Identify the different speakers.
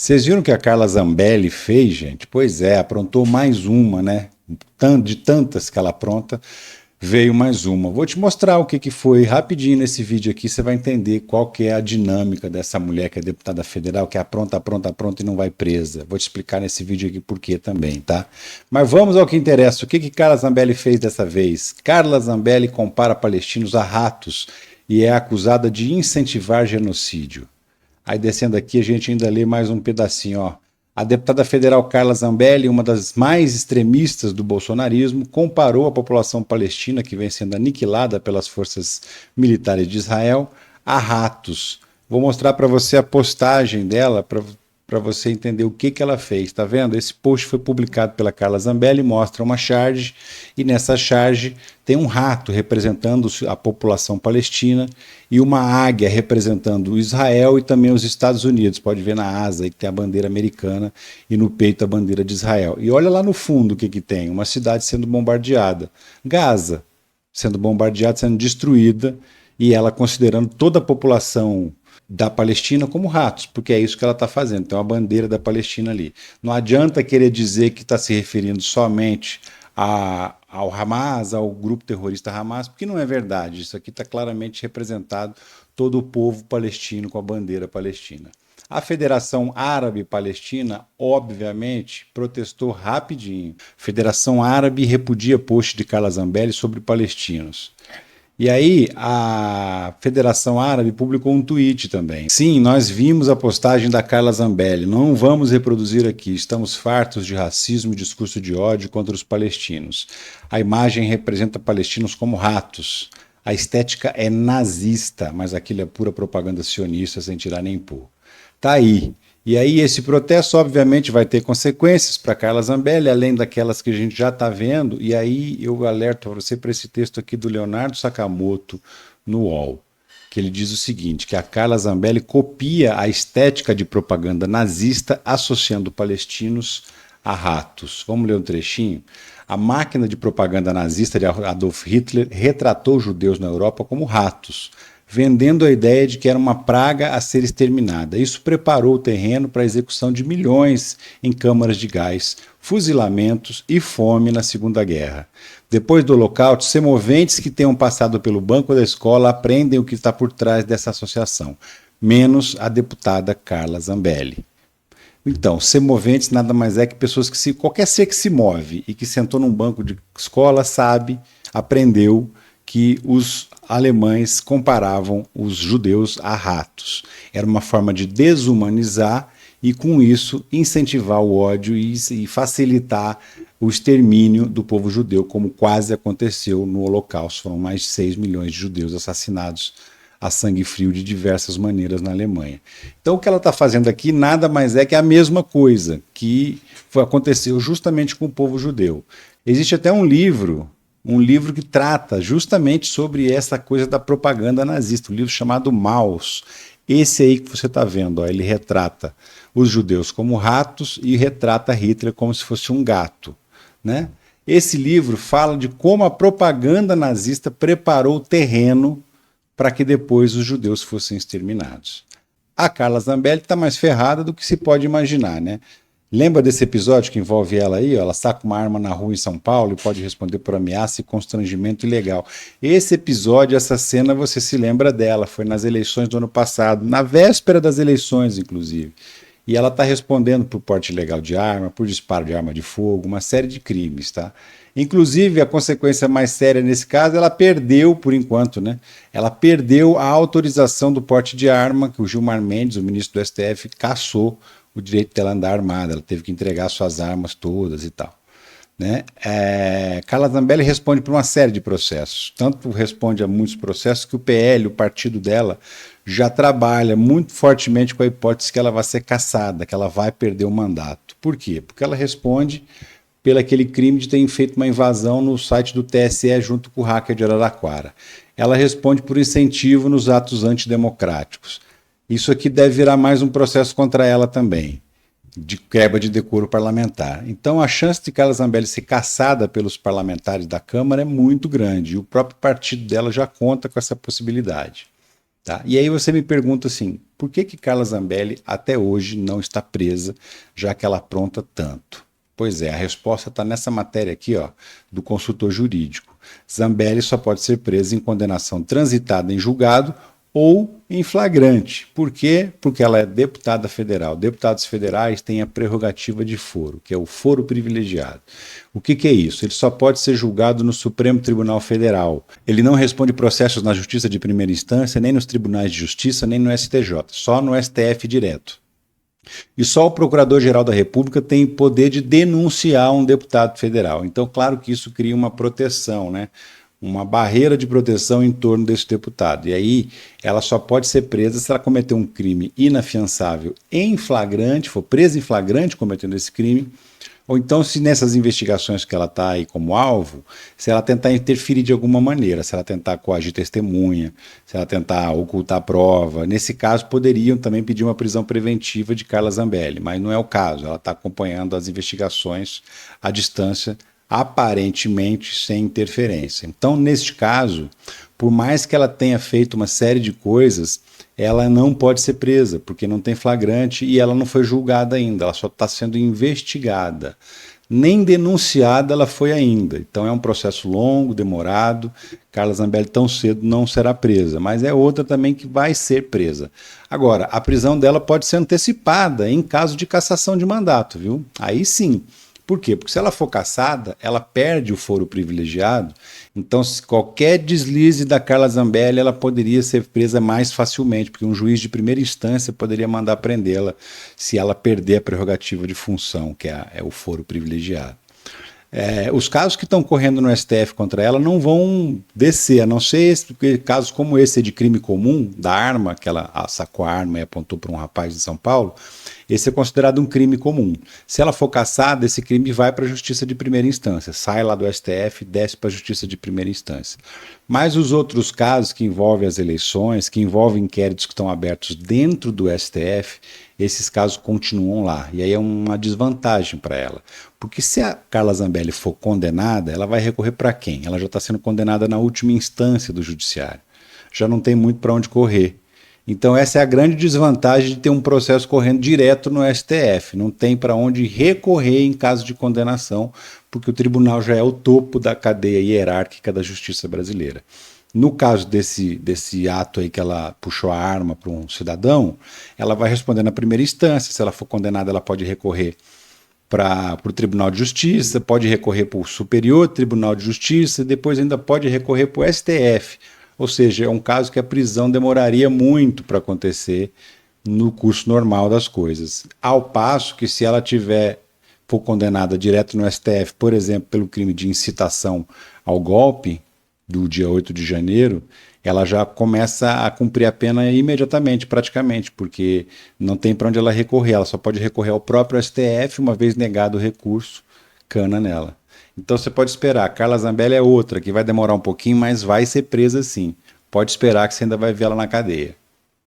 Speaker 1: Vocês viram o que a Carla Zambelli fez, gente? Pois é, aprontou mais uma, né? De tantas que ela apronta, veio mais uma. Vou te mostrar o que que foi rapidinho nesse vídeo aqui, você vai entender qual que é a dinâmica dessa mulher que é deputada federal, que apronta, apronta, apronta e não vai presa. Vou te explicar nesse vídeo aqui por quê também, tá? Mas vamos ao que interessa. O que que Carla Zambelli fez dessa vez? Carla Zambelli compara palestinos a ratos e é acusada de incentivar genocídio. Aí descendo aqui a gente ainda lê mais um pedacinho, ó. A deputada federal Carla Zambelli, uma das mais extremistas do bolsonarismo, comparou a população palestina que vem sendo aniquilada pelas forças militares de Israel a ratos. Vou mostrar para você a postagem dela para você entender o que ela fez. Tá vendo? Esse post foi publicado pela Carla Zambelli, mostra uma charge e nessa charge tem um rato representando a população palestina e uma águia representando Israel e também os Estados Unidos. Pode ver na asa aí que tem a bandeira americana e no peito a bandeira de Israel. E olha lá no fundo o que que tem, uma cidade sendo bombardeada. Gaza sendo bombardeada, sendo destruída e ela considerando toda a população da Palestina como ratos, porque é isso que ela está fazendo. Tem uma bandeira da Palestina ali. Não adianta querer dizer que está se referindo somente ao Hamas, ao grupo terrorista Hamas, porque não é verdade. Isso aqui está claramente representado todo o povo palestino com a bandeira palestina. A Federação Árabe Palestina, obviamente, protestou rapidinho. A Federação Árabe repudia post de Carla Zambelli sobre palestinos. E aí, a Federação Árabe publicou um tweet também. Sim, nós vimos a postagem da Carla Zambelli. Não vamos reproduzir aqui. Estamos fartos de racismo e discurso de ódio contra os palestinos. A imagem representa palestinos como ratos. A estética é nazista, mas aquilo é pura propaganda sionista sem tirar nem pôr. Tá aí. E aí esse protesto obviamente vai ter consequências para Carla Zambelli, além daquelas que a gente já está vendo, e aí eu alerto você para esse texto aqui do Leonardo Sakamoto no UOL, que ele diz o seguinte, que a Carla Zambelli copia a estética de propaganda nazista associando palestinos a ratos. Vamos ler um trechinho? A máquina de propaganda nazista de Adolf Hitler retratou judeus na Europa como ratos, vendendo a ideia de que era uma praga a ser exterminada. Isso preparou o terreno para a execução de milhões em câmaras de gás, fuzilamentos e fome na Segunda Guerra. Depois do Holocausto, semoventes que tenham passado pelo banco da escola aprendem o que está por trás dessa associação, menos a deputada Carla Zambelli. Então, semoventes nada mais é que pessoas que qualquer ser que se move e que sentou num banco de escola sabe, aprendeu que os alemães comparavam os judeus a ratos. Era uma forma de desumanizar e, com isso, incentivar o ódio e facilitar o extermínio do povo judeu, como quase aconteceu no Holocausto. Foram mais de 6 milhões de judeus assassinados a sangue frio de diversas maneiras na Alemanha. Então, o que ela está fazendo aqui nada mais é que a mesma coisa que aconteceu justamente com o povo judeu. Existe até um livro que trata justamente sobre essa coisa da propaganda nazista, um livro chamado Maus. Esse aí que você está vendo, ó, ele retrata os judeus como ratos e retrata Hitler como se fosse um gato, né? Esse livro fala de como a propaganda nazista preparou o terreno para que depois os judeus fossem exterminados. A Carla Zambelli está mais ferrada do que se pode imaginar, né? Lembra desse episódio que envolve ela aí? Ó, ela saca uma arma na rua em São Paulo e pode responder por ameaça e constrangimento ilegal. Esse episódio, essa cena, você se lembra dela. Foi nas eleições do ano passado, na véspera das eleições, inclusive. E ela está respondendo por porte ilegal de arma, por disparo de arma de fogo, uma série de crimes, tá? Inclusive, a consequência mais séria nesse caso, ela perdeu, por enquanto, né? Ela perdeu a autorização do porte de arma que o Gilmar Mendes, o ministro do STF, cassou o direito dela andar armada, ela teve que entregar suas armas todas e tal. Né? Carla Zambelli responde por uma série de processos, tanto responde a muitos processos que o PL, o partido dela, já trabalha muito fortemente com a hipótese que ela vai ser cassada, que ela vai perder o mandato. Por quê? Porque ela responde pelo aquele crime de ter feito uma invasão no site do TSE junto com o hacker de Araraquara. Ela responde por incentivo nos atos antidemocráticos. Isso aqui deve virar mais um processo contra ela também, de quebra de decoro parlamentar. Então a chance de Carla Zambelli ser cassada pelos parlamentares da Câmara é muito grande, e o próprio partido dela já conta com essa possibilidade. Tá? E aí você me pergunta assim, por que que Carla Zambelli até hoje não está presa, já que ela apronta tanto? Pois é, a resposta está nessa matéria aqui, ó, do consultor jurídico. Zambelli só pode ser presa em condenação transitada em julgado ou em flagrante. Por quê? Porque ela é deputada federal. Deputados federais têm a prerrogativa de foro, que é o foro privilegiado. O que é isso? Ele só pode ser julgado no Supremo Tribunal Federal. Ele não responde processos na Justiça de primeira instância, nem nos tribunais de justiça, nem no STJ, só no STF direto. E só o Procurador-Geral da República tem poder de denunciar um deputado federal. Então, claro que isso cria uma proteção, né? Uma barreira de proteção em torno desse deputado. E aí, ela só pode ser presa se ela cometer um crime inafiançável em flagrante, for presa em flagrante cometendo esse crime, ou então se nessas investigações que ela está aí como alvo, se ela tentar interferir de alguma maneira, se ela tentar coagir testemunha, se ela tentar ocultar prova. Nesse caso, poderiam também pedir uma prisão preventiva de Carla Zambelli, mas não é o caso. Ela está acompanhando as investigações à distância, aparentemente sem interferência. Então, neste caso, por mais que ela tenha feito uma série de coisas, ela não pode ser presa, porque não tem flagrante e ela não foi julgada ainda, ela só está sendo investigada. Nem denunciada ela foi ainda. Então é um processo longo, demorado. Carla Zambelli tão cedo não será presa, mas é outra também que vai ser presa. Agora, a prisão dela pode ser antecipada em caso de cassação de mandato, viu? Aí sim. Por quê? Porque se ela for cassada, ela perde o foro privilegiado. Então, se qualquer deslize da Carla Zambelli, ela poderia ser presa mais facilmente, porque um juiz de primeira instância poderia mandar prendê-la se ela perder a prerrogativa de função, que é o foro privilegiado. Os casos que estão correndo no STF contra ela não vão descer, a não ser casos como esse de crime comum, da arma, que ela sacou a arma e apontou para um rapaz de São Paulo. Esse é considerado um crime comum. Se ela for cassada, esse crime vai para a justiça de primeira instância, sai lá do STF e desce para a justiça de primeira instância. Mas os outros casos que envolvem as eleições, que envolvem inquéritos que estão abertos dentro do STF, esses casos continuam lá. E aí é uma desvantagem para ela. Porque se a Carla Zambelli for condenada, ela vai recorrer para quem? Ela já está sendo condenada na última instância do judiciário. Já não tem muito para onde correr. Então essa é a grande desvantagem de ter um processo correndo direto no STF. Não tem para onde recorrer em caso de condenação, porque o tribunal já é o topo da cadeia hierárquica da justiça brasileira. No caso desse ato aí que ela puxou a arma para um cidadão, ela vai responder na primeira instância. Se ela for condenada, ela pode recorrer para o Tribunal de Justiça, pode recorrer para o Superior Tribunal de Justiça, depois ainda pode recorrer para o STF. Ou seja, é um caso que a prisão demoraria muito para acontecer no curso normal das coisas. Ao passo que se ela for condenada direto no STF, por exemplo, pelo crime de incitação ao golpe, do dia 8 de janeiro, ela já começa a cumprir a pena imediatamente, praticamente, porque não tem para onde ela recorrer, ela só pode recorrer ao próprio STF, uma vez negado o recurso, cana nela. Então você pode esperar, Carla Zambelli é outra, que vai demorar um pouquinho, mas vai ser presa sim. Pode esperar que você ainda vai ver ela na cadeia.